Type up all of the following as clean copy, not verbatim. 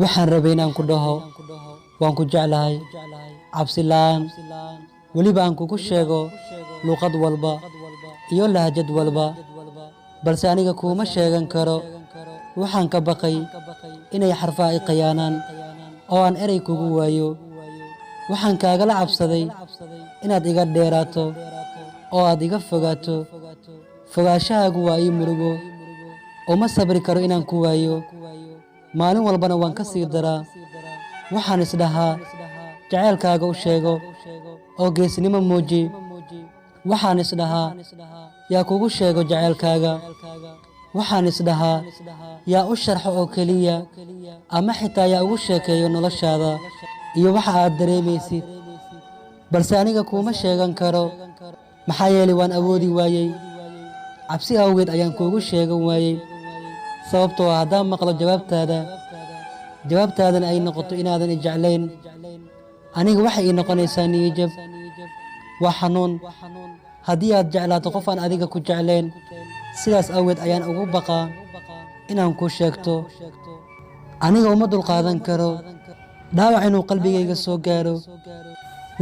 waxaan rabay inaan ku dhaho waan ku jeclahay cabsi la'aan weliba aan kugu sheego luqad walba iyo lahjad walba balse aniga kuma sheegan karo waxaan ka baqay inay xarfaha i khiyaanaan oo aan erey kugu waayo waxaan kaagala cabsaday inaad iga dheeraato oo aad iga fogaato fogaashahaagu waa ii murugo uma sabri karo inaan ku waayo maalin walbana waan ka sii daraa waxaan isdhahaa jacaylkaaga u sheego oo geesnimo muuji waxaan isdhahaa yaa kugu sheego jacaylkaaga waxaan isdhahaa yaa u sharxo oo keliya ama xitaa yaa ugu sheekeeyo noloshaada iyo waxa aad dareemaysid balse aniga kuma sheegan karo maxaa yeelay waan awoodi waayey cabsi awgeed ayaan kuugu sheegan waayey sababtoo ah haddaan maqlo jawaabtaadana ay noqoto inaadan i jeclayn aniga waxay ii noqonaysaa niyajab waa xanuun haddii aad jeclaato qof aan adiga ku jeclayn sidaas awgeed ayaan ugu baqaa inaan kuu sheegto aniga uma dulqaadan karo dhaawac inuu qalbigayga soo gaaro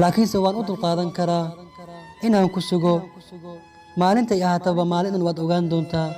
laakiinse waan u dulqaadan karaa inaan ku sugo maalintay ahaataba maalin waad ogaan doontaa